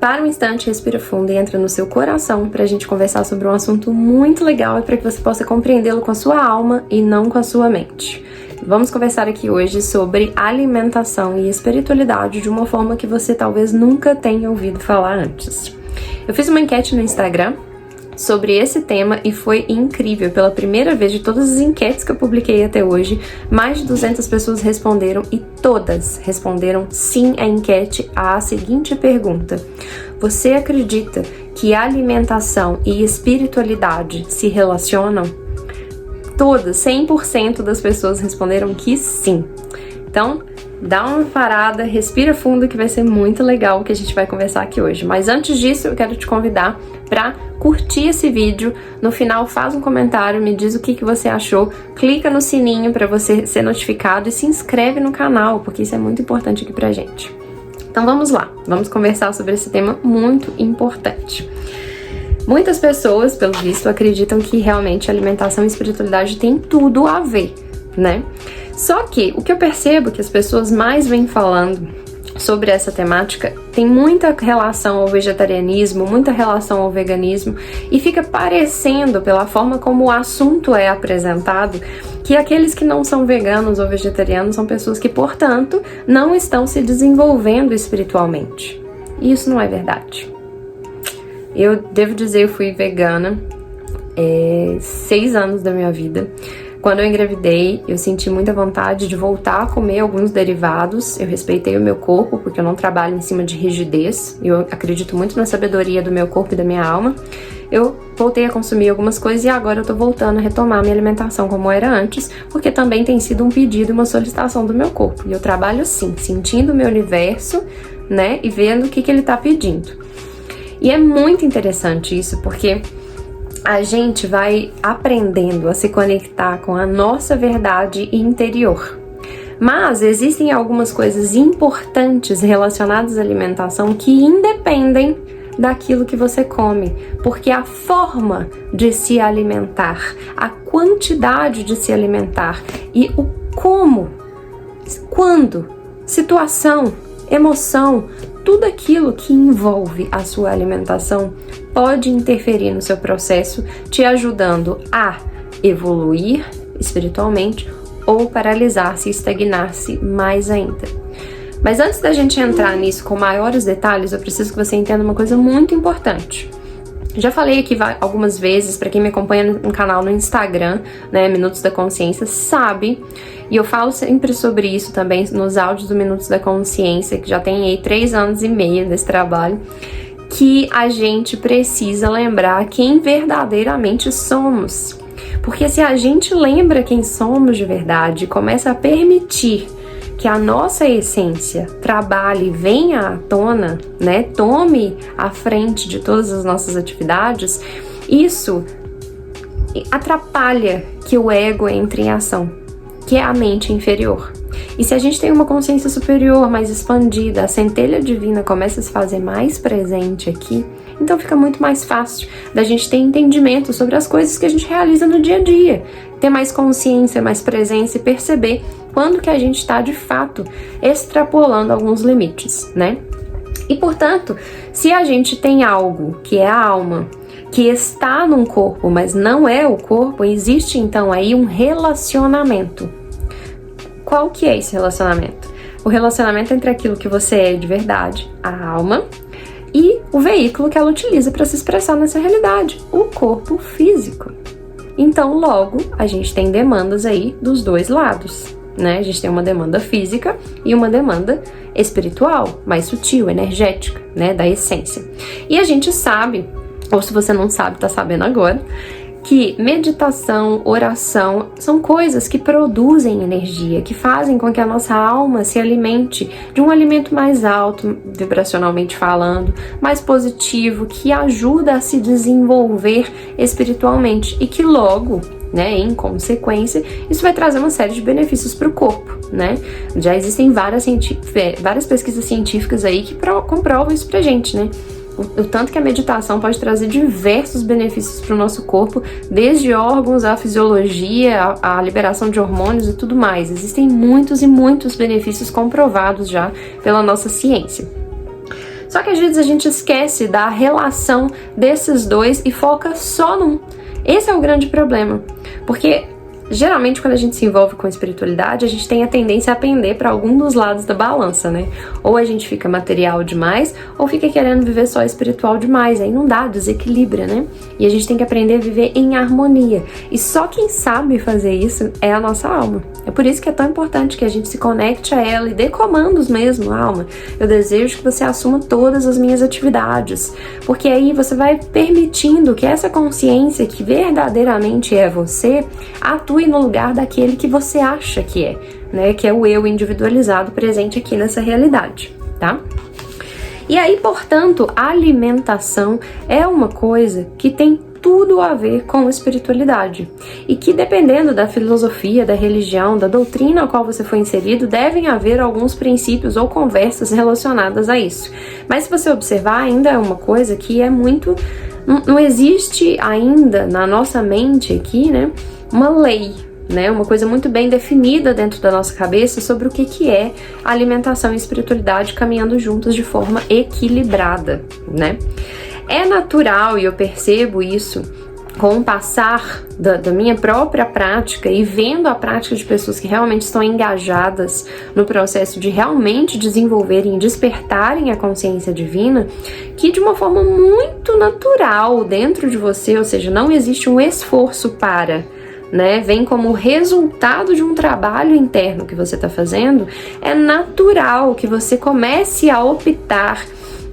para um instante, respira fundo e entra no seu coração para a gente conversar sobre um assunto muito legal e para que você possa compreendê-lo com a sua alma e não com a sua mente. Vamos conversar aqui hoje sobre alimentação e espiritualidade de uma forma que você talvez nunca tenha ouvido falar antes. Eu fiz uma enquete no Instagram sobre esse tema e foi incrível. Pela primeira vez de todas as enquetes que eu publiquei até hoje, mais de 200 pessoas responderam e todas responderam sim à enquete à seguinte pergunta: você acredita que alimentação e espiritualidade se relacionam? Todas, 100% das pessoas responderam que sim. Então, dá uma parada, respira fundo que vai ser muito legal o que a gente vai conversar aqui hoje. Mas antes disso, eu quero te convidar para curtir esse vídeo. No final, faz um comentário, me diz o que você achou. Clica no sininho para você ser notificado e se inscreve no canal, porque isso é muito importante aqui pra gente. Então vamos lá, vamos conversar sobre esse tema muito importante. Muitas pessoas, pelo visto, acreditam que realmente alimentação e espiritualidade tem tudo a ver, né? Só que o que eu percebo que as pessoas mais vêm falando sobre essa temática tem muita relação ao vegetarianismo, muita relação ao veganismo, e fica parecendo, pela forma como o assunto é apresentado, que aqueles que não são veganos ou vegetarianos são pessoas que, portanto, não estão se desenvolvendo espiritualmente. E isso não é verdade. Eu devo dizer, eu fui vegana 6 anos da minha vida. Quando eu engravidei, eu senti muita vontade de voltar a comer alguns derivados. Eu respeitei o meu corpo, porque eu não trabalho em cima de rigidez. Eu acredito muito na sabedoria do meu corpo e da minha alma. Eu voltei a consumir algumas coisas e agora eu tô voltando a retomar minha alimentação como era antes, porque também tem sido um pedido e uma solicitação do meu corpo. E eu trabalho assim, sentindo o meu universo, né, e vendo o que ele tá pedindo. E é muito interessante isso, porque a gente vai aprendendo a se conectar com a nossa verdade interior. Mas existem algumas coisas importantes relacionadas à alimentação que independem daquilo que você come, porque a forma de se alimentar, a quantidade de se alimentar e o como, quando, situação, emoção, tudo aquilo que envolve a sua alimentação pode interferir no seu processo, te ajudando a evoluir espiritualmente ou paralisar-se e estagnar-se mais ainda. Mas antes da gente entrar nisso com maiores detalhes, eu preciso que você entenda uma coisa muito importante. Já falei aqui algumas vezes, para quem me acompanha no canal no Instagram, né, Minutos da Consciência, sabe, e eu falo sempre sobre isso também nos áudios do Minutos da Consciência, que já tem aí 3 anos e meio desse trabalho, que a gente precisa lembrar quem verdadeiramente somos. Porque se a gente lembra quem somos de verdade, começa a permitir que a nossa essência trabalhe, venha à tona, né, tome a frente de todas as nossas atividades, isso atrapalha que o ego entre em ação, que é a mente inferior. E se a gente tem uma consciência superior mais expandida, a centelha divina começa a se fazer mais presente aqui, então fica muito mais fácil da gente ter entendimento sobre as coisas que a gente realiza no dia a dia, ter mais consciência, mais presença e perceber quando que a gente está de fato extrapolando alguns limites, né? E portanto, se a gente tem algo que é a alma, que está num corpo, mas não é o corpo, existe então aí um relacionamento. Qual que é esse relacionamento? O relacionamento entre aquilo que você é de verdade, a alma, e o veículo que ela utiliza para se expressar nessa realidade, o corpo físico. Então, logo, a gente tem demandas aí dos dois lados, né? A gente tem uma demanda física e uma demanda espiritual, mais sutil, energética, né? Da essência. E a gente sabe, ou se você não sabe, tá sabendo agora, que meditação, oração são coisas que produzem energia, que fazem com que a nossa alma se alimente de um alimento mais alto, vibracionalmente falando, mais positivo, que ajuda a se desenvolver espiritualmente e que logo, né, em consequência, isso vai trazer uma série de benefícios para o corpo, né? Já existem várias pesquisas científicas aí que comprovam isso pra gente, né? O tanto que a meditação pode trazer diversos benefícios para o nosso corpo, desde órgãos, a fisiologia, a liberação de hormônios e tudo mais. Existem muitos e muitos benefícios comprovados já pela nossa ciência. Só que às vezes a gente esquece da relação desses dois e foca só num. Esse é o grande problema, porque geralmente quando a gente se envolve com espiritualidade, a gente tem a tendência a pender para algum dos lados da balança, né? Ou a gente fica material demais, ou fica querendo viver só espiritual demais, aí não dá, desequilibra, né? E a gente tem que aprender a viver em harmonia. E só quem sabe fazer isso é a nossa alma. É por isso que é tão importante que a gente se conecte a ela e dê comandos mesmo, alma. Eu desejo que você assuma todas as minhas atividades, porque aí você vai permitindo que essa consciência que verdadeiramente é você atue no lugar daquele que você acha que é, né? Que é o eu individualizado presente aqui nessa realidade, tá? E aí, portanto, a alimentação é uma coisa que tem tudo a ver com espiritualidade e que, dependendo da filosofia, da religião, da doutrina a qual você foi inserido, devem haver alguns princípios ou conversas relacionadas a isso. Mas se você observar, ainda é uma coisa que é muito... Não existe ainda na nossa mente aqui, né, uma lei, né, uma coisa muito bem definida dentro da nossa cabeça sobre o que é alimentação e espiritualidade caminhando juntos de forma equilibrada, né? É natural, e eu percebo isso com o passar da minha própria prática e vendo a prática de pessoas que realmente estão engajadas no processo de realmente desenvolverem e despertarem a consciência divina, que de uma forma muito natural dentro de você, ou seja, não existe um esforço para, né, vem como resultado de um trabalho interno que você está fazendo, é natural que você comece a optar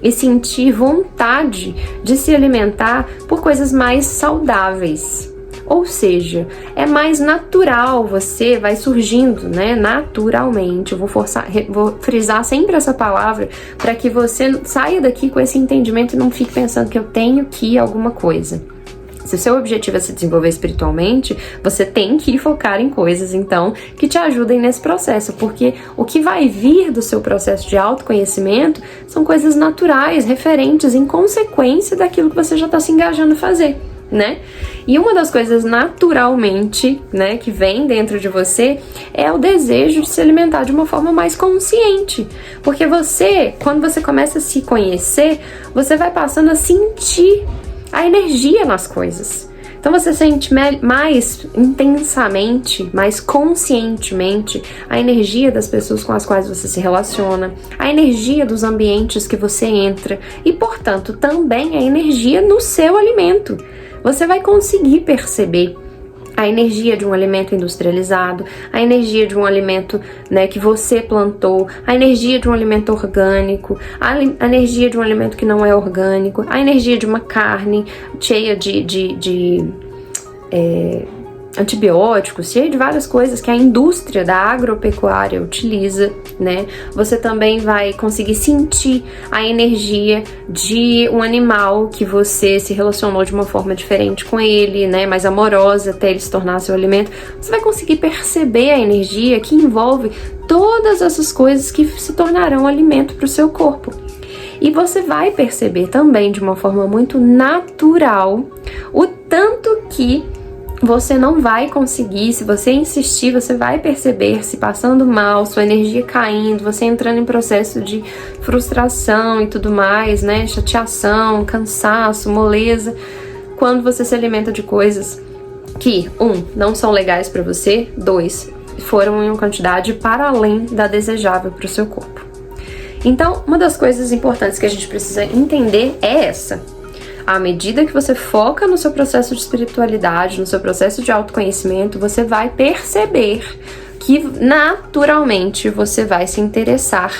e sentir vontade de se alimentar por coisas mais saudáveis. Ou seja, é mais natural, você vai surgindo, né, naturalmente. Eu vou frisar sempre essa palavra para que você saia daqui com esse entendimento e não fique pensando que eu tenho que alguma coisa. Se o seu objetivo é se desenvolver espiritualmente, você tem que focar em coisas, então, que te ajudem nesse processo, porque o que vai vir do seu processo de autoconhecimento são coisas naturais, referentes, em consequência daquilo que você já está se engajando a fazer, né? E uma das coisas naturalmente, né, que vem dentro de você é o desejo de se alimentar de uma forma mais consciente, porque você, quando você começa a se conhecer, você vai passando a sentir a energia nas coisas. Então você sente mais intensamente, mais conscientemente a energia das pessoas com as quais você se relaciona, a energia dos ambientes que você entra e, portanto, também a energia no seu alimento. Você vai conseguir perceber a energia de um alimento industrializado, a energia de um alimento, né, que você plantou, a energia de um alimento orgânico, a energia de um alimento que não é orgânico, a energia de uma carne cheia de antibióticos, cheia de várias coisas que a indústria da agropecuária utiliza, né? Você também vai conseguir sentir a energia de um animal que você se relacionou de uma forma diferente com ele, né? Mais amorosa até ele se tornar seu alimento. Você vai conseguir perceber a energia que envolve todas essas coisas que se tornarão alimento para o seu corpo. E você vai perceber também de uma forma muito natural o tanto que você não vai conseguir, se você insistir, você vai perceber se passando mal, sua energia caindo, você entrando em processo de frustração e tudo mais, né? Chateação, cansaço, moleza, quando você se alimenta de coisas que, 1, não são legais para você, 2, foram em uma quantidade para além da desejável para o seu corpo. Então, uma das coisas importantes que a gente precisa entender é essa. À medida que você foca no seu processo de espiritualidade, no seu processo de autoconhecimento, você vai perceber que naturalmente você vai se interessar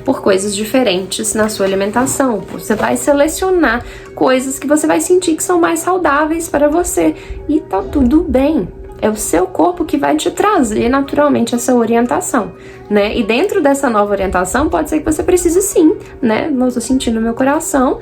por coisas diferentes na sua alimentação. Você vai selecionar coisas que você vai sentir que são mais saudáveis para você. E tá tudo bem. É o seu corpo que vai te trazer naturalmente essa orientação, né? E dentro dessa nova orientação, pode ser que você precise sim, né? Eu tô sentindo no meu coração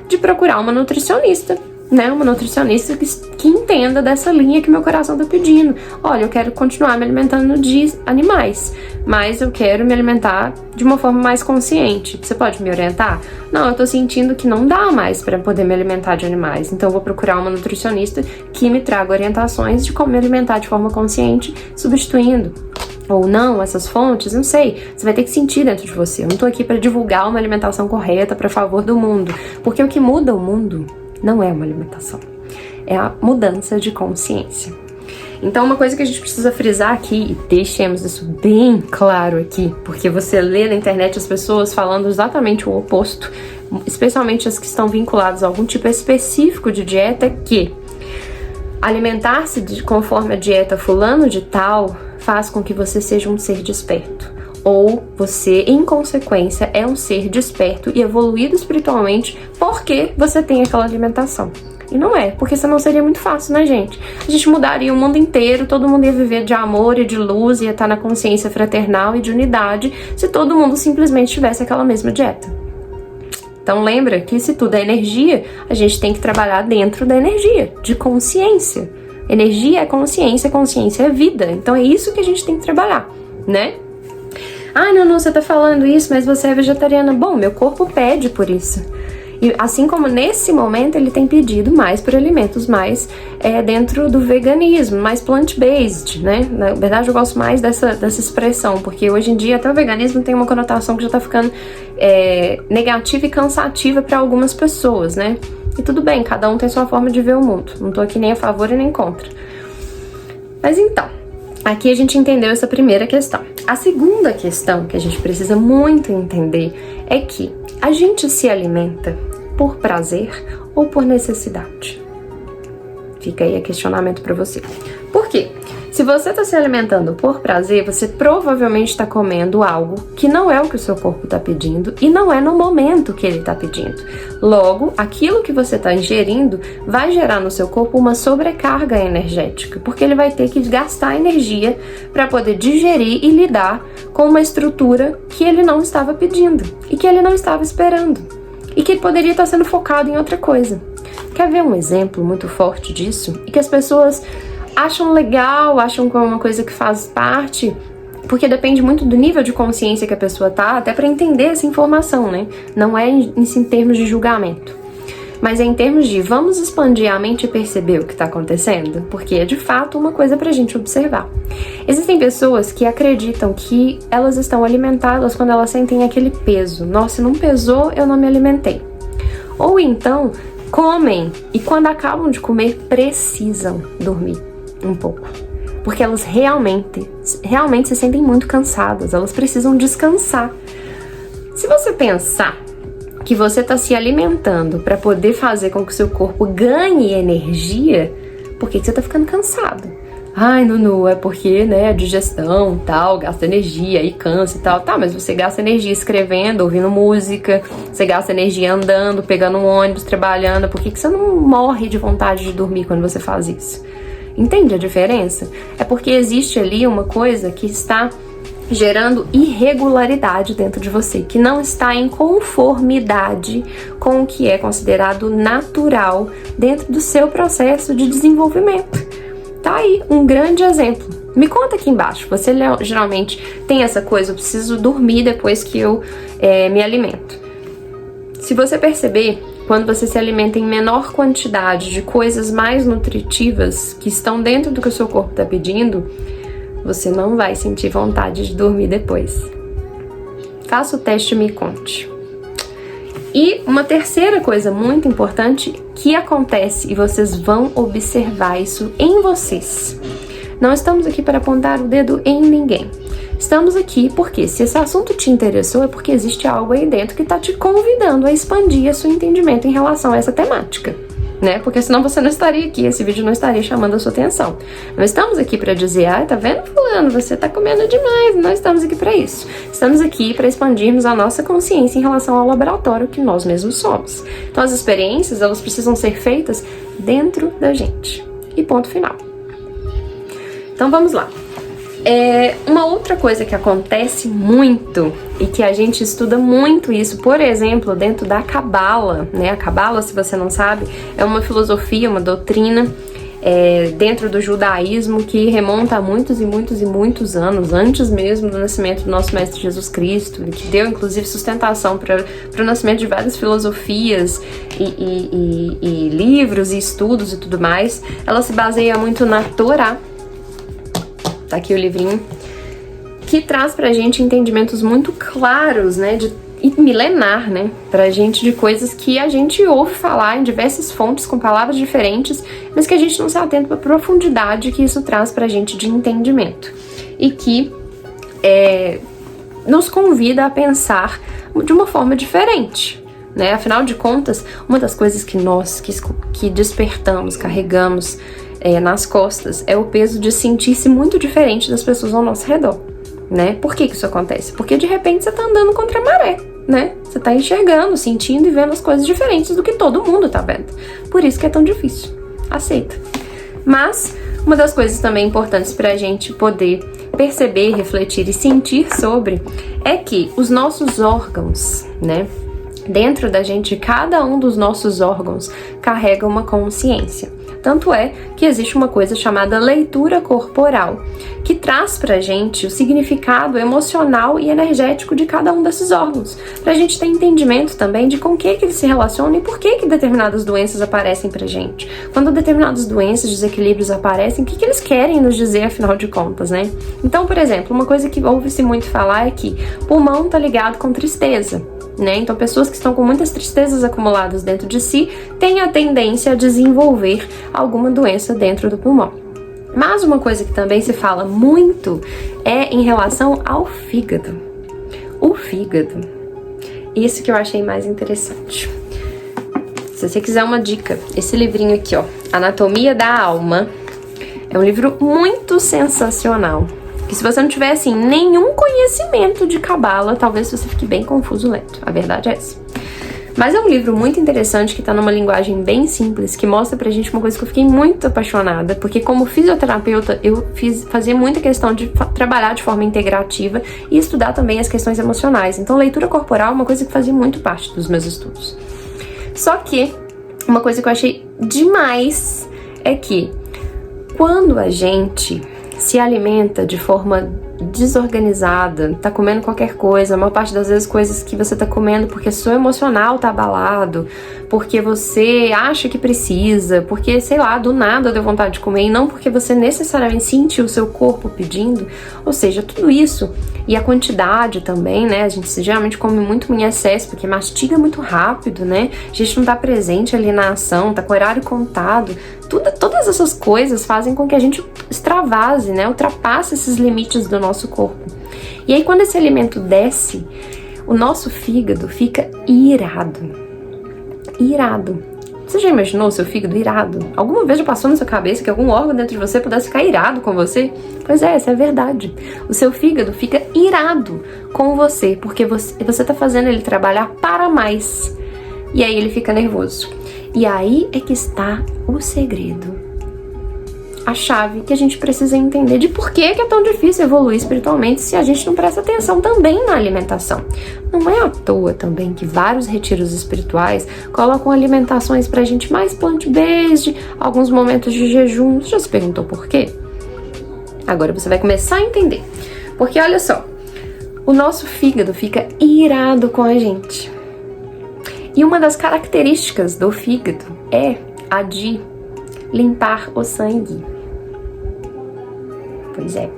de procurar uma nutricionista, né? Uma nutricionista que entenda dessa linha que meu coração tá pedindo. Olha, eu quero continuar me alimentando de animais, mas eu quero me alimentar de uma forma mais consciente. Você pode me orientar? Não, eu tô sentindo que não dá mais para poder me alimentar de animais, então eu vou procurar uma nutricionista que me traga orientações de como me alimentar de forma consciente, substituindo. ou não, essas fontes, não sei. Você vai ter que sentir dentro de você. Eu não tô aqui para divulgar uma alimentação correta para favor do mundo, porque o que muda o mundo não é uma alimentação, é a mudança de consciência. Então, uma coisa que a gente precisa frisar aqui, e deixemos isso bem claro aqui, porque você lê na internet as pessoas falando exatamente o oposto, especialmente as que estão vinculadas a algum tipo específico de dieta, que alimentar-se conforme a dieta fulano de tal faz com que você seja um ser desperto. Ou você, em consequência, é um ser desperto e evoluído espiritualmente porque você tem aquela alimentação. E não é, porque senão seria muito fácil, né, gente? A gente mudaria o mundo inteiro, todo mundo ia viver de amor e de luz, ia estar na consciência fraternal e de unidade, se todo mundo simplesmente tivesse aquela mesma dieta. Então lembra que se tudo é energia, a gente tem que trabalhar dentro da energia, de consciência. Energia é consciência é vida. Então é isso que a gente tem que trabalhar, né? Ah, não, você tá falando isso, mas você é vegetariana. Bom, meu corpo pede por isso. E assim como nesse momento ele tem pedido mais por alimentos mais dentro do veganismo, mais plant-based, né? Na verdade eu gosto mais dessa expressão, porque hoje em dia até o veganismo tem uma conotação que já tá ficando negativa e cansativa para algumas pessoas, né? E tudo bem, cada um tem sua forma de ver o mundo. Não tô aqui nem a favor e nem contra. Mas então, aqui a gente entendeu essa primeira questão. A segunda questão que a gente precisa muito entender é que a gente se alimenta por prazer ou por necessidade? Fica aí o questionamento para você. Por quê? Se você está se alimentando por prazer, você provavelmente está comendo algo que não é o que o seu corpo está pedindo e não é no momento que ele está pedindo. Logo, aquilo que você está ingerindo vai gerar no seu corpo uma sobrecarga energética, porque ele vai ter que gastar energia para poder digerir e lidar com uma estrutura que ele não estava pedindo e que ele não estava esperando e que poderia estar sendo focado em outra coisa. Quer ver um exemplo muito forte disso? E que as pessoas acham legal, acham que é uma coisa que faz parte, porque depende muito do nível de consciência que a pessoa tá, até para entender essa informação, né? Não é em termos de julgamento, mas é em termos de vamos expandir a mente e perceber o que tá acontecendo, porque é de fato uma coisa pra gente observar. Existem pessoas que acreditam que elas estão alimentadas quando elas sentem aquele peso. Nossa, se não pesou, eu não me alimentei. Ou então, comem e quando acabam de comer, precisam dormir um pouco, porque elas realmente se sentem muito cansadas, elas precisam descansar. Se você pensar que você está se alimentando para poder fazer com que o seu corpo ganhe energia, por que você está ficando cansado? Ai, Nunu, é porque, né, a digestão, tal, gasta energia e cansa e tal. Tá, mas você gasta energia escrevendo, ouvindo música, você gasta energia andando, pegando um ônibus, trabalhando. Por que você não morre de vontade de dormir quando você faz isso? Entende a diferença? É porque existe ali uma coisa que está gerando irregularidade dentro de você, que não está em conformidade com o que é considerado natural dentro do seu processo de desenvolvimento. Tá aí um grande exemplo. Me conta aqui embaixo, você geralmente tem essa coisa, eu preciso dormir depois que eu me alimento. Se você perceber, quando você se alimenta em menor quantidade de coisas mais nutritivas que estão dentro do que o seu corpo está pedindo, você não vai sentir vontade de dormir depois. Faça o teste e me conte. E uma terceira coisa muito importante que acontece, e vocês vão observar isso em vocês. Não estamos aqui para apontar o dedo em ninguém. Estamos aqui porque se esse assunto te interessou é porque existe algo aí dentro que está te convidando a expandir o seu entendimento em relação a essa temática, né? Porque senão você não estaria aqui, esse vídeo não estaria chamando a sua atenção. Não estamos aqui para dizer, tá vendo, fulano, você tá comendo demais. Não estamos aqui para isso. Estamos aqui para expandirmos a nossa consciência em relação ao laboratório que nós mesmos somos. Então as experiências, elas precisam ser feitas dentro da gente. E ponto final. Então vamos lá. Uma outra coisa que acontece muito e que a gente estuda muito isso, por exemplo, dentro da Cabala, né? A Cabala, se você não sabe, é uma filosofia, uma doutrina dentro do judaísmo que remonta a muitos e muitos e muitos anos, antes mesmo do nascimento do nosso Mestre Jesus Cristo, que deu inclusive sustentação para o nascimento de várias filosofias e livros e estudos e tudo mais. Ela se baseia muito na Torá. Tá aqui o livrinho. que traz pra gente entendimentos muito claros, né, e milenar, né, pra gente, de coisas que a gente ouve falar em diversas fontes com palavras diferentes, mas que a gente não se atenta pra profundidade que isso traz pra gente de entendimento. E que nos convida a pensar de uma forma diferente, né? Afinal de contas, uma das coisas que nós que despertamos, carregamos nas costas é o peso de sentir-se muito diferente das pessoas ao nosso redor, né? Por que isso acontece? Porque de repente você tá andando contra a maré, né? Você tá enxergando, sentindo e vendo as coisas diferentes do que todo mundo tá vendo. Por isso que é tão difícil. Aceita. Mas uma das coisas também importantes pra gente poder perceber, refletir e sentir sobre é que os nossos órgãos, né? Dentro da gente, cada um dos nossos órgãos carrega uma consciência. Tanto é que existe uma coisa chamada leitura corporal, que traz pra gente o significado emocional e energético de cada um desses órgãos, pra gente ter entendimento também de com que eles se relacionam e por que determinadas doenças aparecem pra gente. Quando determinadas doenças, desequilíbrios aparecem, o que eles querem nos dizer, afinal de contas, né? Então, por exemplo, uma coisa que ouve-se muito falar é que pulmão tá ligado com tristeza, né? Então, pessoas que estão com muitas tristezas acumuladas dentro de si têm a tendência a desenvolver alguma doença dentro do pulmão. Mas uma coisa que também se fala muito é em relação ao fígado. O fígado, isso que eu achei mais interessante. Se você quiser uma dica, esse livrinho aqui, ó, Anatomia da Alma, é um livro muito sensacional. Que se você não tiver, assim, nenhum conhecimento de cabala, talvez você fique bem confuso lendo. A verdade é essa. Mas é um livro muito interessante, que tá numa linguagem bem simples, que mostra pra gente uma coisa que eu fiquei muito apaixonada, porque como fisioterapeuta, eu fazia muita questão de trabalhar de forma integrativa e estudar também as questões emocionais. Então, leitura corporal é uma coisa que fazia muito parte dos meus estudos. Só que, uma coisa que eu achei demais é que, quando a gente se alimenta de forma desorganizada, tá comendo qualquer coisa, a maior parte das vezes coisas que você tá comendo porque seu emocional tá abalado, porque você acha que precisa, porque, sei lá, do nada deu vontade de comer e não porque você necessariamente sentiu o seu corpo pedindo, ou seja, tudo isso, e a quantidade também, né, a gente geralmente come muito em excesso, porque mastiga muito rápido, né, a gente não tá presente ali na ação, tá com o horário contado, todas essas coisas fazem com que a gente extravase, né, ultrapasse esses limites do nosso corpo. E aí, quando esse alimento desce, o nosso fígado fica irado. Irado. Você já imaginou o seu fígado irado? Alguma vez já passou na sua cabeça que algum órgão dentro de você pudesse ficar irado com você? Pois é, essa é a verdade. O seu fígado fica irado com você, porque você tá fazendo ele trabalhar para mais. E aí ele fica nervoso. E aí é que está o segredo. A chave que a gente precisa entender de por que é tão difícil evoluir espiritualmente se a gente não presta atenção também na alimentação. Não é à toa também que vários retiros espirituais colocam alimentações pra gente mais plant-based, alguns momentos de jejum. Você já se perguntou por quê? Agora você vai começar a entender. Porque olha só, o nosso fígado fica irado com a gente. E uma das características do fígado é a de limpar o sangue. Pois é.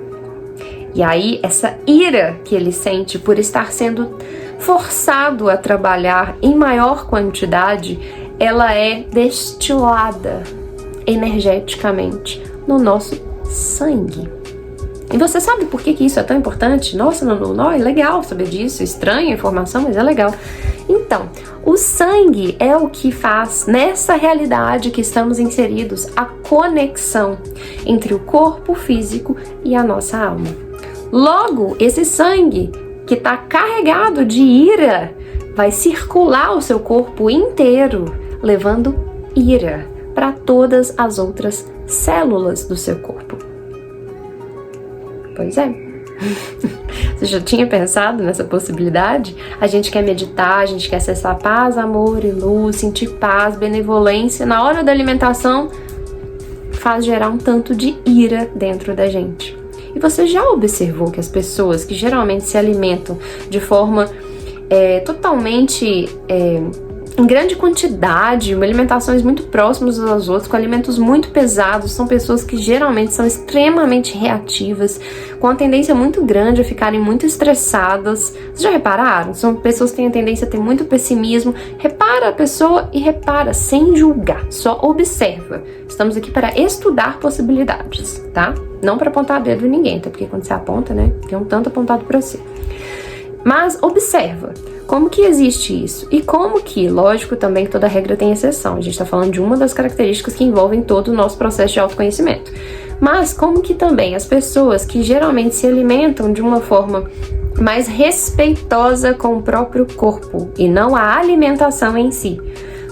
E aí, essa ira que ele sente por estar sendo forçado a trabalhar em maior quantidade, ela é destilada energeticamente no nosso sangue. E você sabe por que isso é tão importante? Nossa, não, é legal saber disso, estranha a informação, mas é legal. Então, o sangue é o que faz, nessa realidade que estamos inseridos, a conexão entre o corpo físico e a nossa alma. Logo, esse sangue que está carregado de ira vai circular o seu corpo inteiro, levando ira para todas as outras células do seu corpo. Pois é. Você já tinha pensado nessa possibilidade? A gente quer meditar, a gente quer acessar paz, amor e luz, sentir paz, benevolência. Na hora da alimentação, faz gerar um tanto de ira dentro da gente. E você já observou que as pessoas que geralmente se alimentam de forma totalmente em grande quantidade, alimentações muito próximas umas às outras, com alimentos muito pesados. São pessoas que geralmente são extremamente reativas, com a tendência muito grande a ficarem muito estressadas. Vocês já repararam? São pessoas que têm a tendência a ter muito pessimismo. Repara a pessoa e repara, sem julgar, só observa. Estamos aqui para estudar possibilidades, tá? Não para apontar dedo em ninguém, até porque quando você aponta, né, tem um tanto apontado para você. Mas observa como que existe isso e como que, lógico também que toda regra tem exceção, a gente está falando de uma das características que envolvem todo o nosso processo de autoconhecimento, mas como que também as pessoas que geralmente se alimentam de uma forma mais respeitosa com o próprio corpo e não a alimentação em si,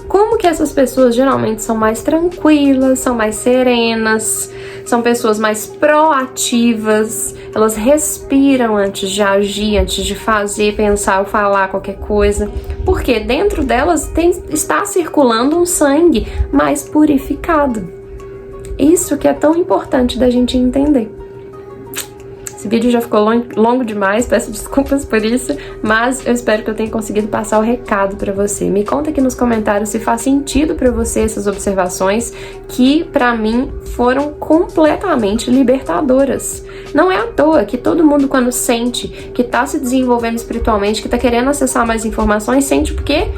como que essas pessoas geralmente são mais tranquilas, são mais serenas, são pessoas mais proativas, elas respiram antes de agir, antes de fazer, pensar ou falar qualquer coisa, porque dentro delas está circulando um sangue mais purificado. Isso que é tão importante da gente entender. Esse vídeo já ficou longo demais, peço desculpas por isso, mas eu espero que eu tenha conseguido passar o recado para você. Me conta aqui nos comentários se faz sentido para você essas observações que, para mim, foram completamente libertadoras. Não é à toa que todo mundo, quando sente que tá se desenvolvendo espiritualmente, que tá querendo acessar mais informações, sente porque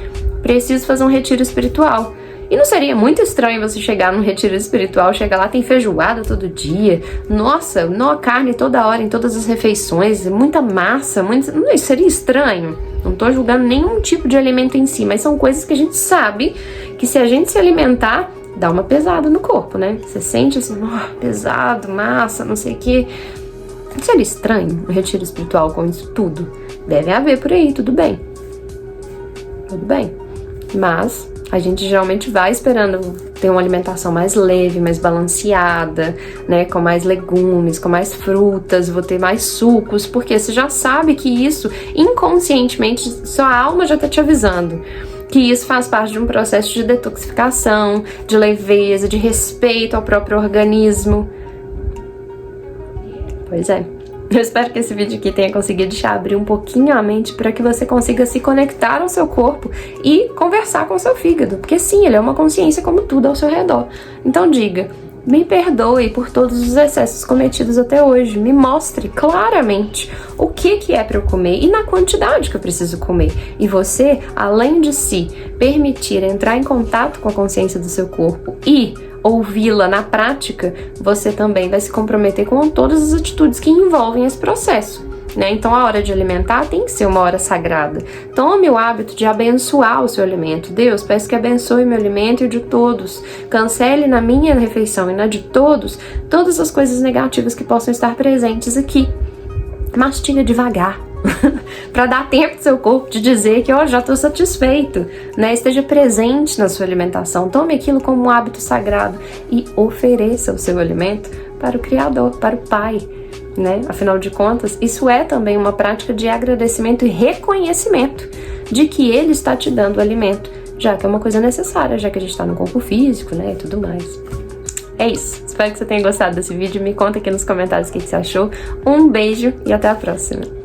precisa fazer um retiro espiritual. E não seria muito estranho você chegar num retiro espiritual, chegar lá, tem feijoada todo dia, nossa, não, carne toda hora, em todas as refeições, muita massa, isso seria estranho. Não tô julgando nenhum tipo de alimento em si, mas são coisas que a gente sabe que se a gente se alimentar, dá uma pesada no corpo, né? Você sente assim, pesado, massa, não sei o quê. Não seria estranho um retiro espiritual com isso tudo? Deve haver por aí, tudo bem. Tudo bem. Mas a gente geralmente vai esperando ter uma alimentação mais leve, mais balanceada, né, com mais legumes, com mais frutas, vou ter mais sucos, porque você já sabe que isso, inconscientemente, sua alma já tá te avisando que isso faz parte de um processo de detoxificação, de leveza, de respeito ao próprio organismo. Pois é. Eu espero que esse vídeo aqui tenha conseguido te abrir um pouquinho a mente para que você consiga se conectar ao seu corpo e conversar com o seu fígado, porque sim, ele é uma consciência como tudo ao seu redor. Então diga, me perdoe por todos os excessos cometidos até hoje, me mostre claramente o que é para eu comer e na quantidade que eu preciso comer. E você, além de se permitir entrar em contato com a consciência do seu corpo e ouvi-la na prática, você também vai se comprometer com todas as atitudes que envolvem esse processo, né? Então a hora de alimentar tem que ser uma hora sagrada. Tome o hábito de abençoar o seu alimento. Deus, peço que abençoe meu alimento e o de todos. Cancele na minha refeição e na de todos, todas as coisas negativas que possam estar presentes aqui. Mastiga devagar. para dar tempo do seu corpo de dizer que já estou satisfeito, né? Esteja presente na sua alimentação, tome aquilo como um hábito sagrado e ofereça o seu alimento para o Criador, para o Pai, né? Afinal de contas, isso é também uma prática de agradecimento e reconhecimento de que Ele está te dando o alimento, já que é uma coisa necessária, já que a gente está no corpo físico, né, e tudo mais. É isso, espero que você tenha gostado desse vídeo, me conta aqui nos comentários o que você achou, um beijo e até a próxima!